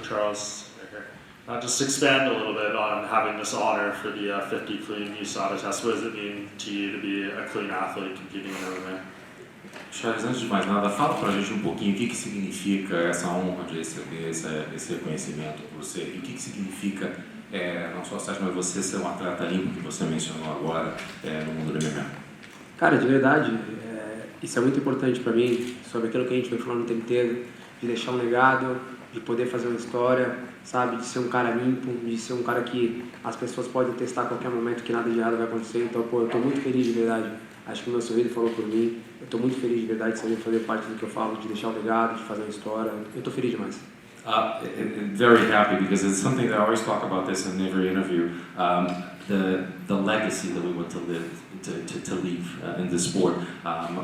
Charles. Just expand a little bit on having this honor for the 50 clean USADA test. What does it mean to you to be a clean athlete competing in MMA? Charles, antes de mais nada, fala pra gente um pouquinho o que significa essa honra de receber esse reconhecimento por você e o que significa, não só mas você ser um atleta limpo que você mencionou agora no mundo do MMA. Cara, de verdade, isso é muito importante para mim, sobre aquilo que a gente vem falando o tempo inteiro, de deixar um legado, de poder fazer uma história, sabe, de ser um cara limpo, de ser um cara que as pessoas podem testar a qualquer momento que nada de errado vai acontecer. Então, pô, eu tô muito feliz de verdade. Acho que o meu sorriso falou por mim. Eu tô muito feliz de verdade de saber fazer parte do que eu falo, de deixar um legado, de fazer uma história. Eu tô feliz demais. Very happy because it's something that I always talk about this in every interview. The legacy that we want to live, to leave in this sport,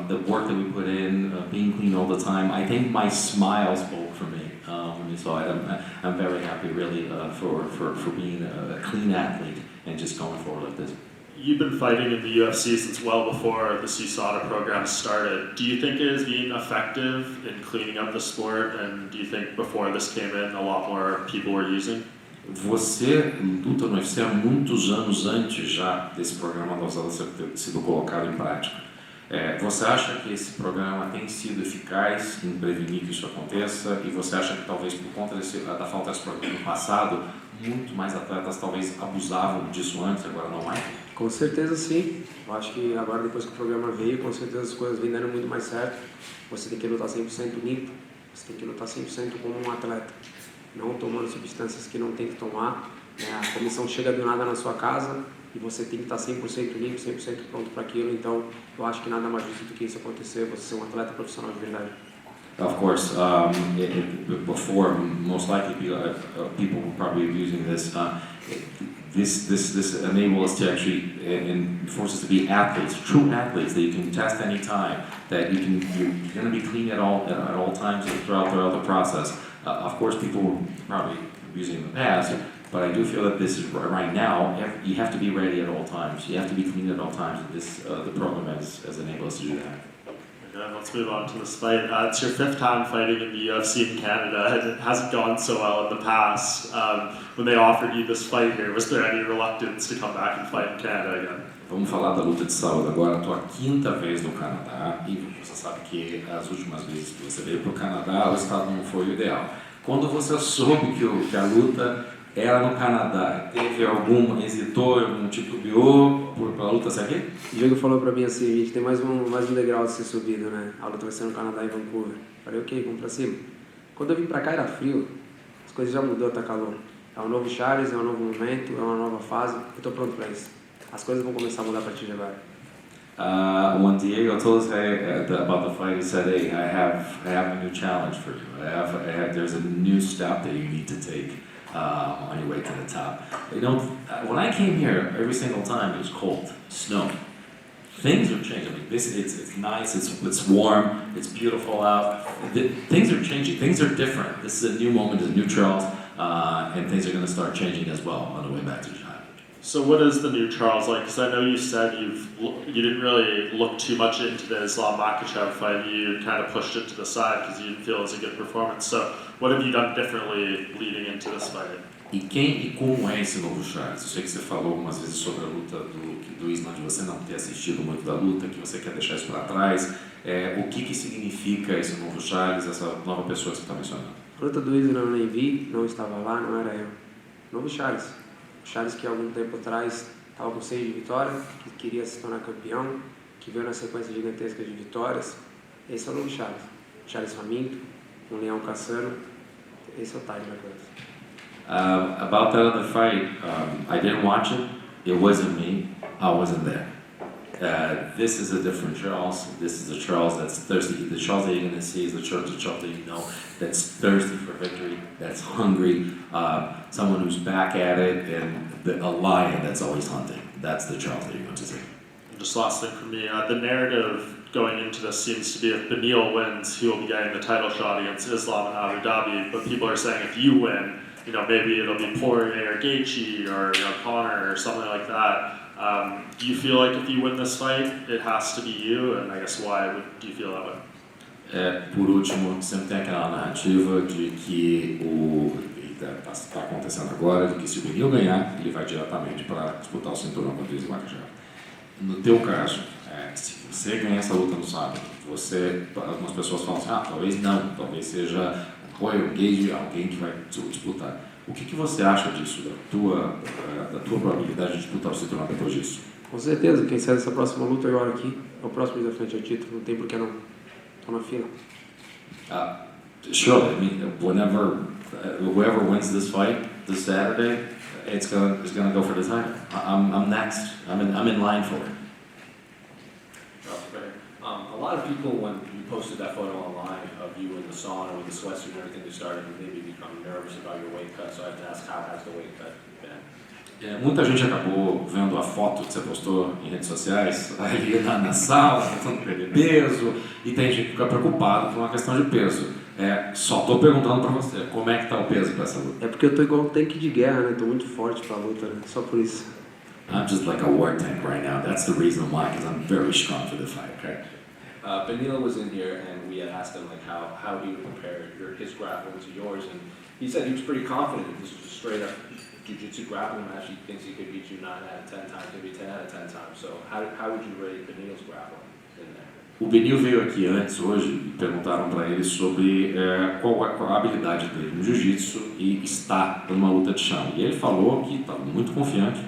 the work that we put in, being clean all the time. I think my smile spoke for me when you saw it. I'm very happy, really, for being a clean athlete and just going forward like this. You've been fighting in the UFC since well before the USADA program started. Do you think it is being effective in cleaning up the sport? And do you think before this came in, a lot more people were using? Você luta no UFC há muitos anos antes já desse programa da USADA ter sido colocado em prática. Você acha que esse programa tem sido eficaz em prevenir que isso aconteça? E você acha que talvez por conta da falta desse programa no passado, muito mais atletas talvez abusavam disso antes, agora não mais? Com certeza sim. Eu acho que agora, depois que o programa veio, com certeza as coisas vêm dando muito mais certo. Você tem que lutar 100% limpo, você tem que lutar 100% como um atleta. Não tomando substâncias que não tem que tomar. A comissão chega do nada na sua casa e você tem que estar 100% limpo, 100% pronto para aquilo. Então, eu acho que nada mais justo do que isso acontecer, você ser um atleta profissional de verdade. Of course, before, most likely people were probably using this. This enables us to actually and forces us to be athletes, true athletes that you can test any time, that you're going to be clean at all times throughout the process. Of course, people were probably using in the past, but I do feel that this is right now. You have to be ready at all times. You have to be clean at all times. The program has enabled us to do that. Let's move on to this fight. It's your 5th time fighting in the UFC in Canada. It hasn't gone so well in the past. When they offered you this fight here, was there any reluctance to come back and fight in Canada again? Vamos falar da luta de sábado agora. Estou a 5ª vez no Canadá e você sabe que as últimas vezes que você veio para o Canadá, o estado não foi o ideal. Quando você soube que a luta era no Canadá, teve algum hesitou, algum titubeou para a luta ser aqui? O Diego falou pra mim assim, a gente tem mais um degrau a ser subido, né? A luta vai ser no Canadá e Vancouver. Falei, ok, vamos pra cima. Quando eu vim pra cá era frio, as coisas já mudou, tá calor. É um novo Charles, é um novo momento, é uma nova fase, eu tô pronto pra isso. As coisas vão começar a mudar a partir de agora. When Diego told us about the fight, he said, "Hey, I have a new challenge for you. There's a new step that you need to take on your way to the top." You know, when I came here, every single time it was cold, snow. Things are changing. I mean, it's nice, it's warm, it's beautiful out. Things are changing. Things are different. This is a new moment, a new Charles, and things are going to start changing as well on the way back to China. So what is the new Charles like? Because I know you said you didn't really look too much into the Islam Makhachev fight. You kind of pushed it to the side because you didn't feel it was a good performance. So what have you done differently leading into this fight? E quem e como é esse novo Charles? Eu sei que você falou algumas vezes sobre a luta do Islam, de você não ter assistido muito da luta, que você quer deixar isso para trás. O que significa esse novo Charles, essa nova pessoa que você está mencionando? A luta do Islam eu nem vi, não estava lá, não era eu. Novo Charles. Charles que há algum tempo atrás estava com 6 de vitória, que queria se tornar campeão, que veio na sequência gigantesca de vitórias. Esse é o novo Charles. Charles faminto, um leão caçando. Esse é o time da coisa. About that other fight, I didn't watch it. It wasn't me. I wasn't there. This is a different Charles. This is a Charles that's thirsty. The Charles that you're going to see is the Charles that you know that's thirsty for victory, that's hungry, someone who's back at it, and a lion that's always hunting. That's the Charles that you're going to see. Just last thing for me, the narrative going into this seems to be if Beneil wins, he will be getting the title shot against Islam in Abu Dhabi. But people are saying if you win, maybe it'll be Poirier or Gaethje or Conor or something like that. Do you feel like if you win this fight, it has to be you? And I guess why do you feel that way? Por último, sempre tem aquela narrativa de que está acontecendo agora, de que se o Benil ganhar, ele vai diretamente para disputar o cinturão contra o Oliveira. No teu caso, se você ganhar essa luta no sábado, algumas pessoas falam assim, talvez não, talvez seja Royal Gage, alguém que vai disputar. O que você acha disso, da tua probabilidade de disputar o cinturão depois disso? Com certeza, quem sai dessa próxima luta agora aqui é o próximo desafiante ao título, não tem por que não. Estou na fila. Sure, I mean, whoever wins this fight this Saturday, it's gonna go for the title. I'm next. I'm in line for it. A lot of people, when you posted that photo online of you in the sauna with the sweatsuit and everything, they started to maybe become nervous about your weight cut. So I have to ask, how has the weight cut been? Muita gente acabou vendo a foto que você postou em redes sociais, ali na sala, tentando perder peso, e tem gente que fica preocupado com uma questão de peso. Só estou perguntando para você, como é que está o peso para essa luta? É porque eu tô igual um tanque de guerra, né? Tô muito forte pra luta, né? Só por isso. I'm just like a war tank right now. That's the reason why, because I'm very strong for the fight, okay? Benil was in here, and we had asked him like how he would compare his grappling to yours, and he said he was pretty confident that this was a straight up jiu-jitsu grappling match. He thinks he could beat you 9 out of 10 times, maybe 10 out of 10 times. So how would you rate Benil's grappling in there? O Benil veio aqui antes, hoje, e perguntaram para ele sobre qual a habilidade dele no jiu-jitsu e estar numa luta de chão. E ele falou que estava muito confiante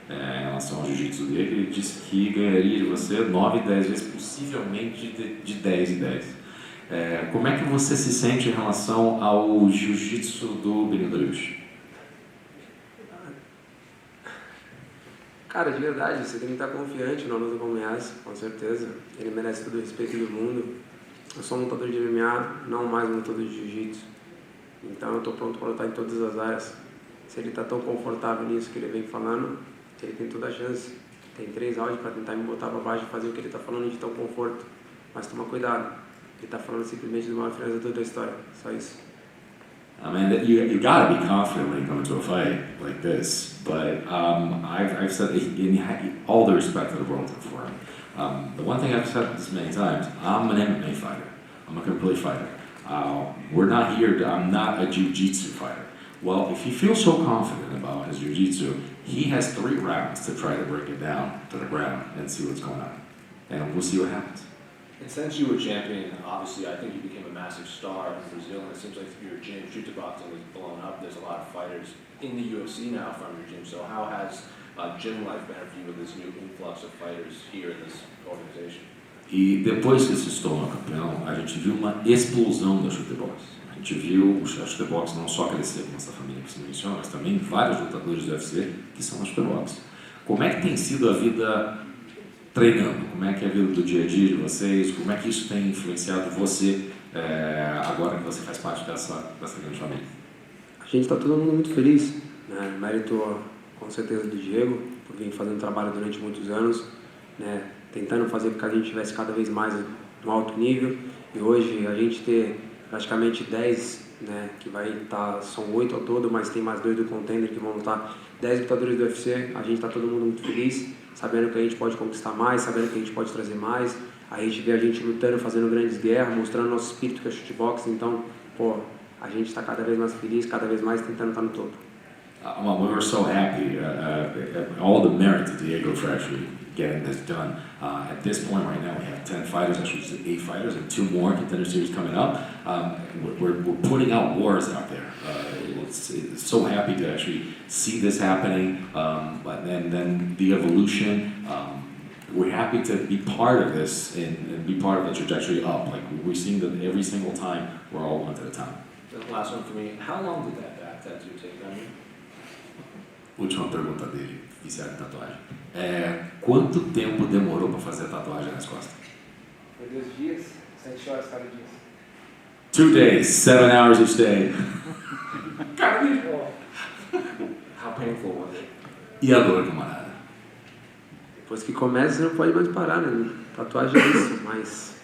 em relação ao jiu-jitsu dele. Ele disse que ganharia de você 9, 10 vezes, possivelmente de 10 em 10. Como é que você se sente em relação ao jiu-jitsu do Benil Dariush? Cara, de verdade, você tem que estar confiante na luta como essa, com certeza. Ele merece todo o respeito do mundo. Eu sou um lutador de MMA, não mais um lutador de jiu-jitsu. Então eu estou pronto para lutar em todas as áreas. Se ele está tão confortável nisso que ele vem falando, ele tem toda a chance. Tem 3 áudios para tentar me botar para baixo e fazer o que ele está falando de tão conforto. Mas toma cuidado, ele está falando simplesmente do maior finalizador da história, só isso. I mean, you gotta be confident when you come into a fight like this. But I've said, in all the respect of the world for him, the one thing I've said this many times, I'm an MMA fighter. I'm a complete fighter. We're not here, I'm not a jiu-jitsu fighter. Well, if he feels so confident about his jiu-jitsu, he has 3 rounds to try to break it down to the ground and see what's going on. And we'll see what happens. And since you were champion, obviously I think you became a massive star in Brazil, and it seems like your gym, jiu-jitsu boxing, is blown up. There's a lot of fighters in the UFC now from your gym. So how has gym life been for you with this new influx of fighters here in this organization? E depois que se tornou campeão, a gente viu uma explosão da chutebox. A gente viu a chutebox não só crescer com essa família que se menciona, mas também vários lutadores do UFC que são a chutebox. Como é que tem sido a vida treinando? Como é que é a vida do dia a dia de vocês? Como é que isso tem influenciado você agora que você faz parte dessa grande família? A gente está todo mundo muito feliz, né? Mérito com certeza do Diego, por vir fazendo trabalho durante muitos anos, né? Tentando fazer com que a gente estivesse cada vez mais no alto nível. E hoje a gente ter praticamente 10, né? Que vai estar, são 8 ao todo, mas tem mais 2 do contender que vão lutar, 10 lutadores do UFC. A gente está todo mundo muito feliz, sabendo que a gente pode conquistar mais, sabendo que a gente pode trazer mais. A gente vê a gente lutando, fazendo grandes guerras, mostrando nosso espírito que é chutebox. Então, a gente está cada vez mais feliz, cada vez mais tentando estar no topo. Well, we were so happy. All the merit to Diego for actually getting this done. At this point right now, we have 10 fighters, actually 8 fighters, and 2 more contender series coming up. We're putting out wars out there. It's so happy to actually see this happening, but then the evolution. We're happy to be part of this and be part of the trajectory up. Like we're seeing that every single time, we're all one at a time. The last one for me, how long did that back tattoo take on you? Última pergunta dele, viciado em tatuagem. Quanto tempo demorou para fazer a tatuagem nas costas? Foi 2 dias, 7 horas cada dia. 2 days, 7 hours each day. How painful was it? E a dor, camarada? Depois que começa, você não pode mais parar, né? Tatuagem é isso, mas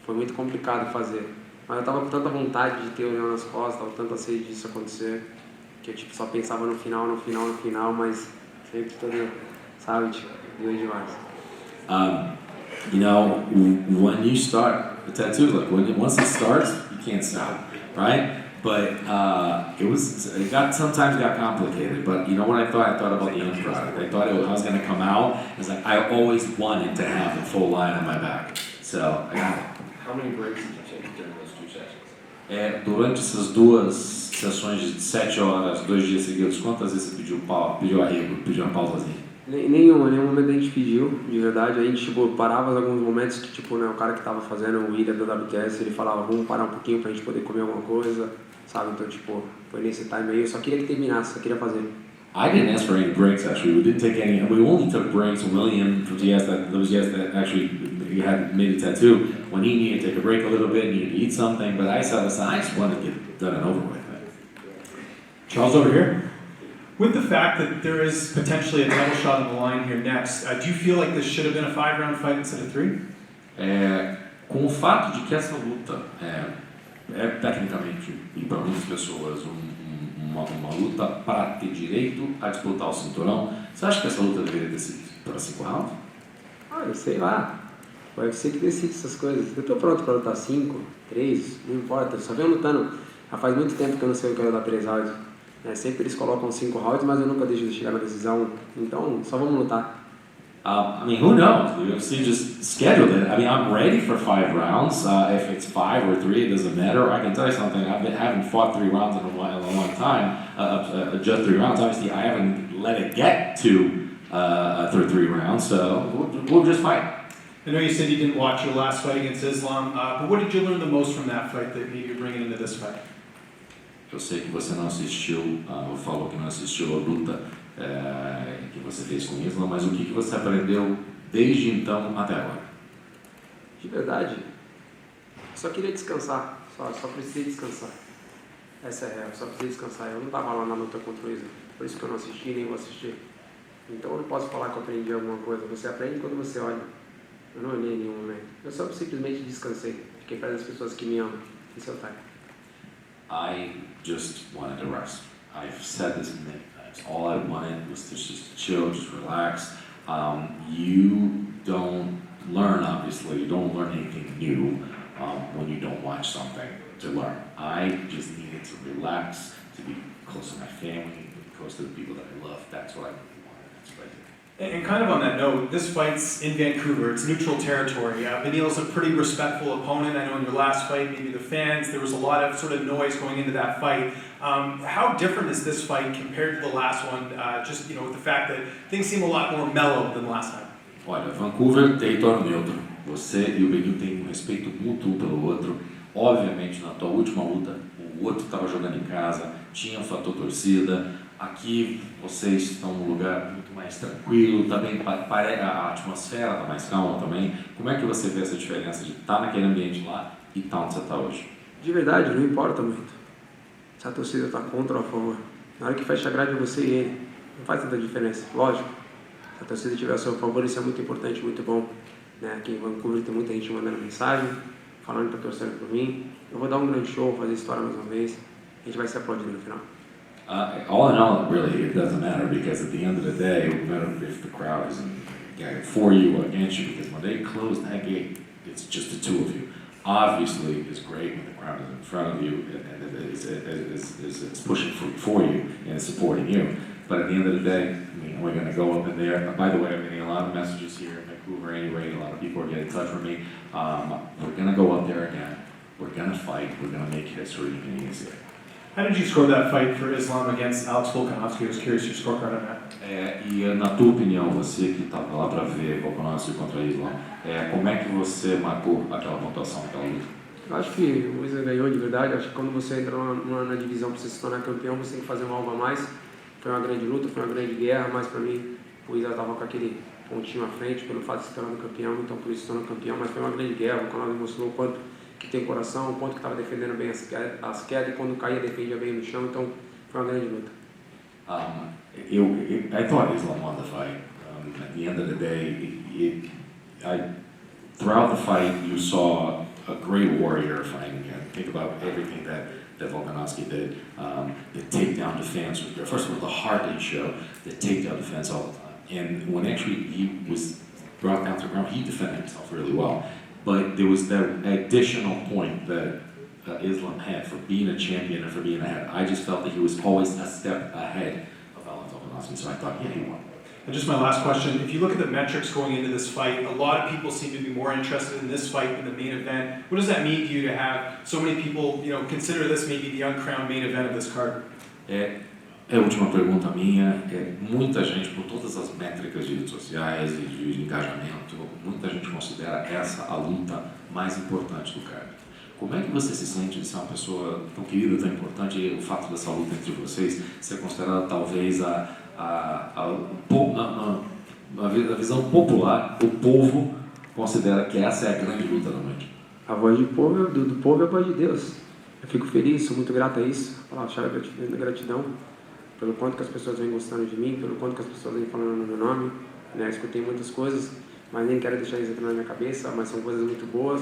foi muito complicado fazer. Mas eu tava com tanta vontade de ter o leão nas costas, tava com tanta sede disso acontecer, que eu só pensava no final, mas sempre todo, sabe, deu demais. You know, when you start a tattoo, like once it starts, you can't stop, right? But sometimes got complicated. But you know what I thought? I thought about the end product. I thought I was going to come out. It's like I always wanted to have a full line on my back. So I got it. How many breaks did you take during those 2 sessions? Durante essas 2 sessões de 7 horas, 2 dias seguidos, quantas vezes você pediu arrego, pediu uma pausazinha? Nenhum momento a gente pediu, de verdade. A gente parava em alguns momentos que o cara que estava fazendo o William da WTS, ele falava, vamos parar um pouquinho pra gente poder comer alguma coisa, sabe? Então foi nesse time aí, eu só queria que terminasse, só queria fazer. I didn't ask for any breaks actually. We didn't take any. We only took breaks. William, from those that actually he had made a tattoo, when he needed to take a break a little bit, needed to eat something. But I said, listen, I just wanted to get done and over with. Charles over here. With the fact that there is potentially a title shot on the line here next, do you feel like this should have been a 5-round fight instead of 3? Com o fato de que essa luta é tecnicamente, e para muitas pessoas, uma luta para ter direito a disputar o cinturão, você acha que essa luta deveria ter sido para 5 rounds? Eu sei lá. O UFC que decide essas coisas. Eu tô pronto para lutar 5, 3, não importa. Eu só venho lutando. Já faz muito tempo que eu não sei o que eu quero dar 3 rounds. Sempre eles colocam 5 rounds, mas eu nunca deixo de chegar na decisão. Então, só vamos lutar. I mean, who knows? The UFC just scheduled it. I mean, I'm ready for 5 rounds. If it's 5 or 3, it doesn't matter. I can tell you something. Haven't fought 3 rounds in a long time. Just 3 rounds. Obviously, I haven't let it get to 3 rounds. So we'll just fight. I know you said you didn't watch your last fight against Islam, but what did you learn the most from that fight that maybe you're bringing into this fight? Eu sei que você não assistiu, falou que não assistiu a luta que você fez com o Islam, mas o que você aprendeu desde então até agora? De verdade, só queria descansar, só precisei descansar. Essa é a real, só precisei descansar. Eu não estava lá na luta contra o Islam, por isso que eu não assisti nem vou assistir. Então eu não posso falar que eu aprendi alguma coisa, você aprende quando você olha. Eu não olhei em nenhum momento, eu só simplesmente descansei, fiquei perto das pessoas que me amam. Esse é o time. I just wanted to rest. I've said this many times. All I wanted was to just chill, just relax. You don't learn, obviously, you don't learn anything new when you don't watch something to learn. I just needed to relax, to be close to my family, to be close to the people that I love. That's what I really wanted. That's what I did. And kind of on that note, this fight's in Vancouver, it's neutral territory. Beneil's a pretty respectful opponent. I know in your last fight, maybe the fans, there was a lot of sort of noise going into that fight. How different is this fight compared to the last one, just with the fact that things seem a lot more mellow than last time? Olha, Vancouver, território neutro. Você e o Benil têm um respeito mútuo um pelo outro. Obviamente, na tua última luta, o outro estava jogando em casa, tinha um fator torcida. Aqui vocês estão num lugar muito mais tranquilo, também a atmosfera está mais calma também. Como é que você vê essa diferença de estar naquele ambiente lá e estar onde você está hoje? De verdade, não importa muito se a torcida está contra ou a favor. Na hora que fecha a grade é você e ele, não faz tanta diferença, lógico. Se a torcida estiver a seu favor, isso é muito importante, muito bom. Aqui em Vancouver tem muita gente mandando mensagem, falando que está torcendo por mim. Eu vou dar um grande show, fazer história mais uma vez. A gente vai ser aplaudido no final. All in all, really, it doesn't matter because at the end of the day, no matter if the crowd is for you or against you, because when they close that gate, it's just the two of you. Obviously, it's great when the crowd is in front of you and it's pushing for you and it's supporting you. But at the end of the day, I mean, we're going to go up in there. By the way, I'm getting a lot of messages here in Vancouver anyway. A lot of people are getting in touch with me. We're going to go up there again. We're going to fight. We're going to make history and easier. How did you score that fight for Islam against Alex Volkanovski? I was curious your scorecard on that. E na tua opinião, você que estava lá para ver Volkanovski contra Islam, como é que você marcou aquela pontuação daquela luta? Eu acho que o Islam ganhou de verdade. Acho que quando você entra na divisão para você se tornar campeão, você tem que fazer um algo a mais. Foi uma grande luta, foi uma grande guerra, mas para mim o Islam estava com aquele pontinho à frente pelo fato de se tornar campeão, então por isso se tornou campeão, mas foi uma grande guerra. O Volkanovski mostrou o quanto que tem coração, o quanto que estava defendendo bem as quedas e quando caía defendia bem no chão, então foi uma grande luta. I thought Islam won the fight. At the end of the day, throughout the fight, you saw a great warrior fighting again. Think about everything that Volkanovski did. The takedown defense, first of all, the heart didn't show, the takedown defense all the time. And when actually he was brought down to the ground, he defended himself really well. But there was that additional point that Islam had for being a champion and for being ahead. I just felt that he was always a step ahead of Volkanovski, so I thought, yeah, he won. And just my last question, if you look at the metrics going into this fight, a lot of people seem to be more interested in this fight than the main event. What does that mean to you to have so many people, consider this maybe the uncrowned main event of this card? É a última pergunta minha. Muita gente, por todas as métricas de redes sociais e de engajamento, muita gente considera essa a luta mais importante do card. Como é que você se sente de ser uma pessoa tão querida, tão importante, e o fato dessa luta entre vocês ser considerada talvez a visão popular, o povo considera que essa é a grande luta da noite? A voz do povo é a voz de Deus. Eu fico feliz, sou muito grato a isso. Palavra de gratidão pelo quanto que as pessoas vêm gostando de mim, pelo quanto que as pessoas vêm falando no meu nome. Né? Escutei muitas coisas, mas nem quero deixar isso entrar na minha cabeça, mas são coisas muito boas.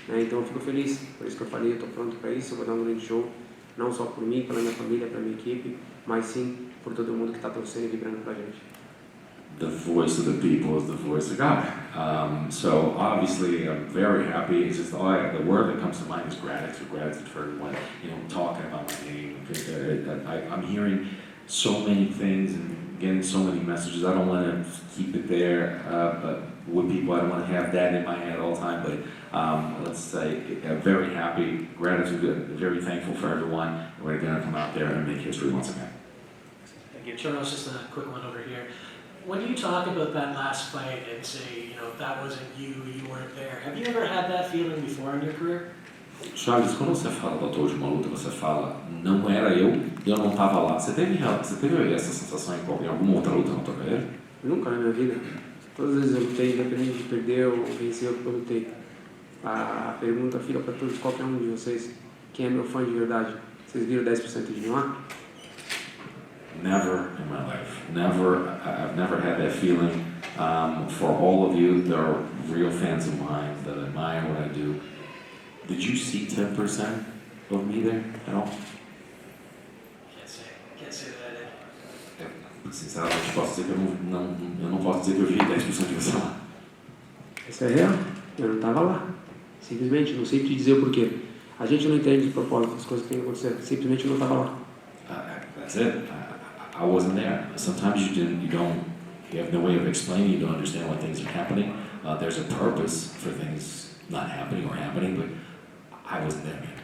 Né? Então eu fico feliz, por isso que eu falei, eu estou pronto para isso, eu vou dar um grande show, não só por mim, pela minha família, pela minha equipe, mas sim por todo mundo que está torcendo e vibrando pra gente. The voice of the people is the voice of God. So obviously I'm very happy. It's just the word that comes to mind is gratitude. Gratitude for everyone, talking about my name. I'm hearing so many things and getting so many messages. I don't want to keep it there, but with people, I don't want to have that in my head all the time. But let's say I'm very happy, gratitude, very thankful for everyone. And we're going to come out there and make history once again. Thank you. Charles, just a quick one over here. When you talk about that last fight and say, if that wasn't you, you weren't there, have you ever had that feeling before in your career? Charles, quando você fala da tua última luta, você fala, não era eu não estava lá. Você teve essa sensação em alguma outra luta na tua carreira? Nunca na minha vida. Todas as vezes eu lutei, independente de perder ou vencer, eu lutei. A pergunta fica para todos, qualquer um de vocês, quem é meu fã de verdade? Vocês viram 10% de mim lá? Never in my life. I've never had that feeling. For all of you that are real fans of mine, that admire what I do, did you see 10% of me there at all? Can't say that I did. Sinceramente, posso dizer que eu não posso dizer que eu vi 10% de você lá. Isso é real. Eu não estava lá. Simplesmente, não sei te dizer o porquê. A gente não entende de propósito as coisas que têm que acontecer. Simplesmente eu não estava lá. That's it. I wasn't there. Sometimes you have no way of explaining, you don't understand why things are happening. There's a purpose for things not happening or happening, but I wasn't there, man.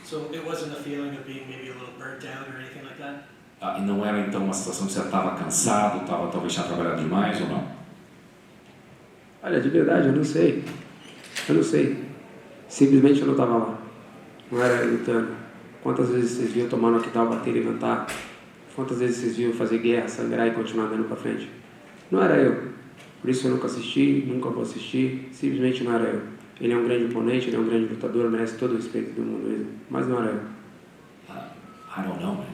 So it wasn't a feeling of being maybe a little burnt out or anything like that? E não era então uma situação que você estava cansado, talvez tinha trabalhado demais ou não? Olha, de verdade, eu não sei. Simplesmente eu não estava lá. Não era lutando. Quantas vezes vocês viram tomar no knockdown, bater e levantar? Quantas vezes vocês viram fazer guerra, sangrar e continuar andando para frente? Não era eu. Por isso eu nunca assisti, nunca vou assistir. Simplesmente não era eu. Ele é um grande oponente, ele é um grande lutador, merece todo o respeito do mundo mesmo. Mas não era eu. I don't know, man.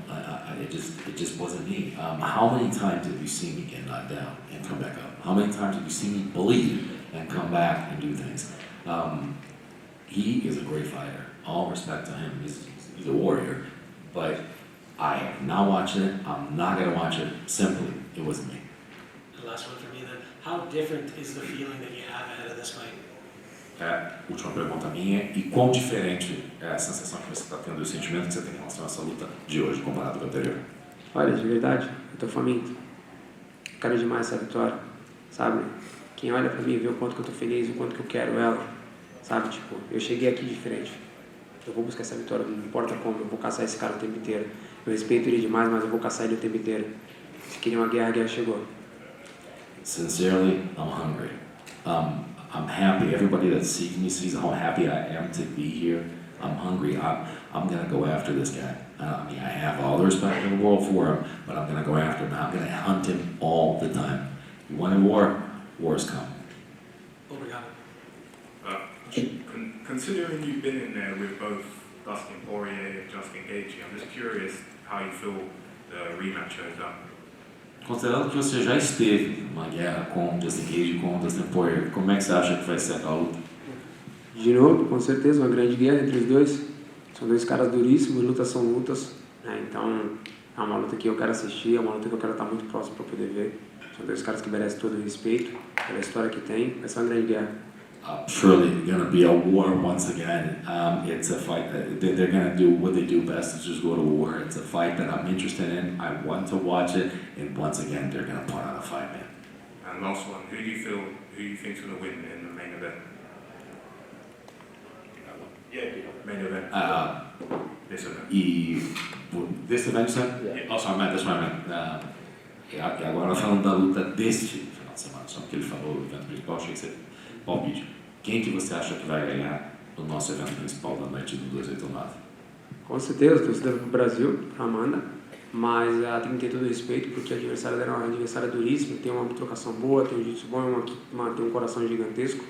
It just wasn't me. How many times have you seen me get knocked down and come back up? How many times have you seen me bleed and come back and do things? He is a great fighter. All respect to him. He's a warrior. But I am not watching it. I'm not going to watch it. Simply, it wasn't me. The last one for me then. How different is the feeling that you have ahead of this fight? Última pergunta minha. E quão diferente é a sensação que você está tendo e o sentimento que você tem em relação a essa luta de hoje comparado com a anterior? Olha, de verdade, eu estou faminto. Quero demais essa vitória, sabe? Quem olha pra mim vê o quanto que eu estou feliz, o quanto que eu quero ela, sabe? Tipo, eu cheguei aqui diferente. Eu vou buscar essa vitória, não importa como, eu vou caçar esse cara o tempo inteiro. Eu respeito ele demais, mas eu vou caçar ele o tempo inteiro. Se queria uma guerra, a guerra chegou. Sincerely, I'm hungry. I'm happy. Everybody that sees me sees how happy I am to be here. I'm hungry. I'm going to go after this guy. I have all the respect in the world for him, but I'm going to go after him. I'm going to hunt him all the time. You want a war? Wars come. Obrigado. Considering you've been in there with both Dustin Poirier and Justin Gaethje, I'm just curious how you feel the rematch shows up. Considerando que você já esteve numa guerra com Justin Gaethje e com Dustin Poirier, como é que você acha que vai ser aquela luta? De novo, com certeza, uma grande guerra entre os dois. São dois caras duríssimos, lutas são lutas. Né? Então, é uma luta que eu quero assistir, é uma luta que eu quero estar muito próximo para poder ver. São dois caras que merecem todo o respeito, pela história que tem. Vai ser uma grande guerra. Surely going to be a war once again. It's a fight that they're going to do what they do best, is just go to war. It's a fight that I'm interested in. I want to watch it, and once again, they're going to put on a fight, man. And last one, who do you think's going to win in the main event? Main event. This event. This event, sir? Yeah. Oh, sorry, that's what I meant. E agora falando da luta deste final de semana, só porque ele falou do evento principal, achei que você... Palpite. Quem que você acha que vai ganhar no nosso evento principal da noite do 289? Com certeza, torcida pro Brasil, a Amanda, mas tem que ter todo o respeito, porque o adversário dela é um adversário duríssimo, tem uma trocação boa, tem um jiu-jitsu bom, tem um coração gigantesco.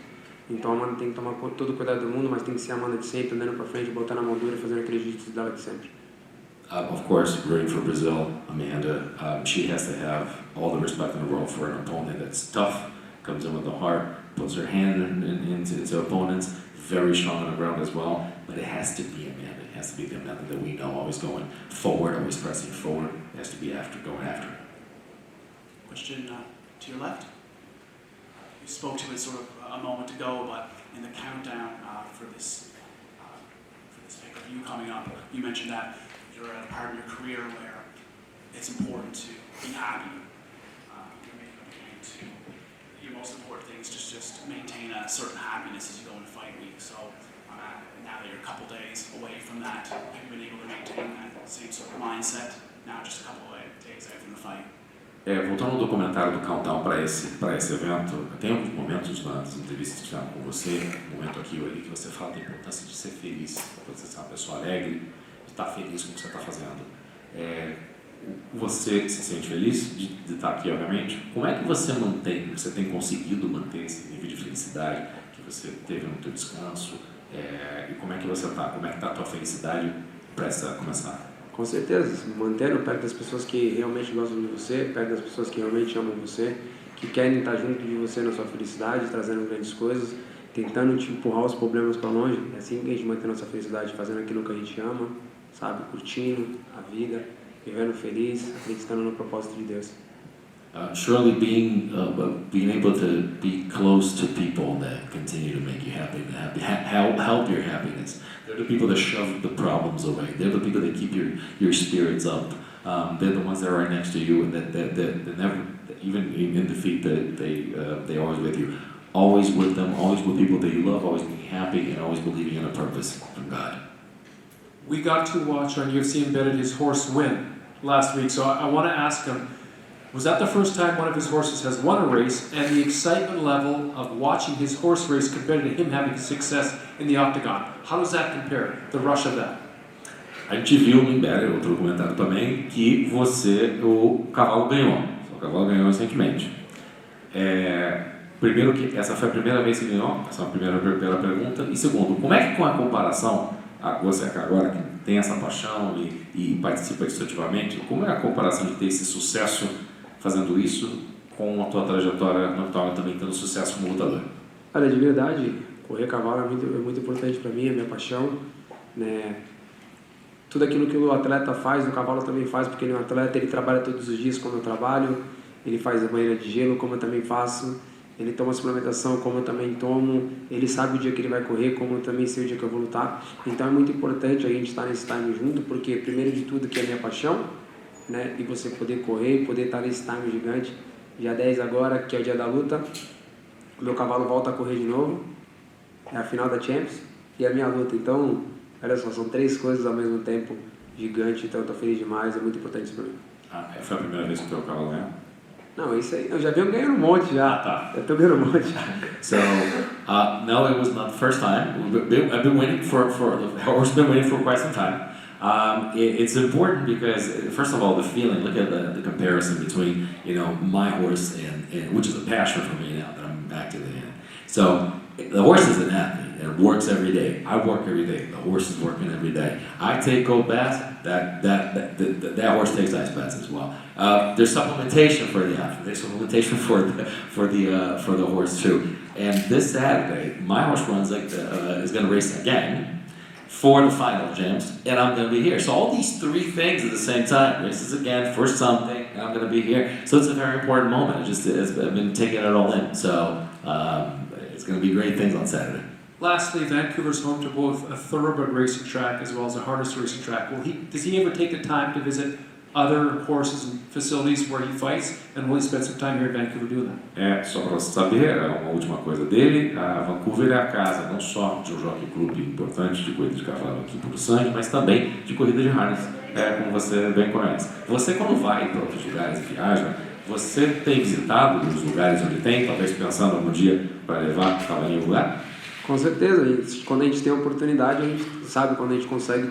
Então a Amanda tem que tomar todo o cuidado do mundo, mas tem que ser a Amanda de sempre, andando pra frente, botando a mão dura e fazendo aquele jiu-jitsu dela de sempre. Of course, rooting for Brazil, Amanda, she has to have all the respect in the world for an opponent that's tough, comes in with the heart, puts her hand into opponents, very strong on the ground as well, but it has to be Amanda. It has to be the Amanda that we know, always going forward, always pressing forward. It has to be going after. Question to your left. You spoke to it sort of a moment ago, but in the countdown for this pay-per-view coming up, you mentioned that you're at a part of your career where it's important to be happy. Your most important thing is just maintain a certain happiness as you go into fight week. So now that you're a couple days away from that, have you been able to maintain that same sort of mindset now just a couple of days away from the fight? Voltando ao documentário do Countdown para esse evento, tem alguns momentos nas entrevistas que tivemos com você, um momento aqui ou ali, que você fala da importância de ser feliz, de você ser uma pessoa alegre, de estar feliz com o que você está fazendo. Você se sente feliz de estar aqui, obviamente? Como é que você tem conseguido manter esse nível de felicidade que você teve no teu descanso? E como é que você está? Como é que está a tua felicidade prestes a começar? Com certeza, se mantendo perto das pessoas que realmente gostam de você, perto das pessoas que realmente amam você, que querem estar junto de você na sua felicidade, trazendo grandes coisas, tentando te empurrar os problemas para longe. É assim que a gente mantém nossa felicidade, fazendo aquilo que a gente ama, sabe? Curtindo a vida, vivendo feliz, acreditando no propósito de Deus. Surely being able to be close to people that continue to make you happy, help your happiness. They're the people that shove the problems away. They're the people that keep your spirits up. They're the ones that are right next to you and that never, even in defeat, they're always with you. Always with them, always with people that you love, always being happy and always believing in a purpose from God. We got to watch on UFC Embedded his horse win last week, so I want to ask him, was that the first time one of his horses has won a race, and the excitement level of watching his horse race compared to him having success in the octagon? How does that compare, the rush of that? A gente viu no Oliveira, outro documentário também, que o cavalo ganhou. O cavalo ganhou recentemente. Primeiro, que essa foi a primeira vez que ganhou, essa é a primeira pergunta. E segundo, como é que com a comparação, você agora que tem essa paixão e participa ativamente, como é a comparação de ter esse sucesso fazendo isso com a tua trajetória no qual também tendo sucesso como lutador? Olha, de verdade, correr cavalo é muito importante para mim, é minha paixão, né? Tudo aquilo que o atleta faz, o cavalo também faz, porque ele é um atleta, ele trabalha todos os dias como eu trabalho, ele faz a banheira de gelo como eu também faço, ele toma suplementação como eu também tomo, ele sabe o dia que ele vai correr, como eu também sei o dia que eu vou lutar. Então é muito importante a gente estar nesse time junto, porque primeiro de tudo que é a minha paixão, né? E você poder correr, poder estar nesse time gigante. Dia 10 agora, que é o dia da luta, o meu cavalo volta a correr de novo, é a final da Champions e a minha luta. Então, olha só, são 3 coisas ao mesmo tempo gigante, então eu tô feliz demais, é muito importante isso para mim. Foi a primeira vez que o teu cavalo ganhou? Não, isso aí, eu já venho ganhando um monte já. Tá. Eu tô ganhando um monte. So, no, it was not the first time. I've been waiting the horse been waiting for quite some time. It's important because, first of all, the feeling, look at the comparison between, my horse and which is a passion for me now that I'm active in. So, the horse is an athlete and works every day. I work every day. The horse is working every day. I take cold baths. That horse takes ice baths as well. There's supplementation for the athlete. There's supplementation for the horse too. And this Saturday, my horse is going to race again for the final, James, and I'm going to be here. So all these 3 things at the same time, races again for something, and I'm going to be here. So it's a very important moment. I've been taking it all in. So it's going to be great things on Saturday. Lastly, Vancouver's home to both a thoroughbred racing track as well as a harness racing track. Does he ever take the time to visit other horses and facilities where he fights, and will he spend some time here in Vancouver doing that? Só para você saber, uma última coisa dele, a Vancouver é a casa não só de um jockey club importante de corrida de cavalo aqui por sangue, mas também de corrida de harness, como você bem conhece. Você quando vai para outros lugares e viaja, você tem visitado os lugares onde tem, talvez pensando algum dia para levar o cavalinho no lugar? Com certeza, quando a gente tem a oportunidade, a gente sabe quando a gente consegue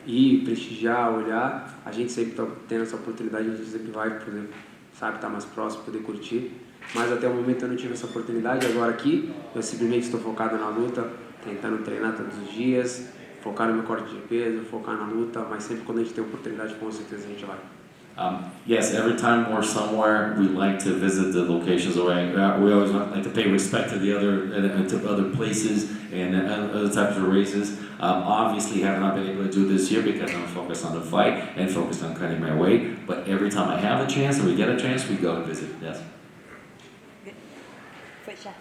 ir, prestigiar, olhar, a gente sempre está tendo essa oportunidade, a gente sempre vai, por exemplo, sabe, estar mais próximo, poder curtir, mas até o momento eu não tive essa oportunidade, agora aqui eu simplesmente estou focado na luta, tentando treinar todos os dias, focar no meu corte de peso, focar na luta, mas sempre quando a gente tem oportunidade, com certeza a gente vai. Yes, every time we're somewhere, we like to visit the locations. We always like to pay respect to the other places and other types of races. Obviously, have not been able to do this year because I'm focused on the fight and focused on cutting my weight. But every time I have a chance and we get a chance, we go and visit. Yes. Foi já.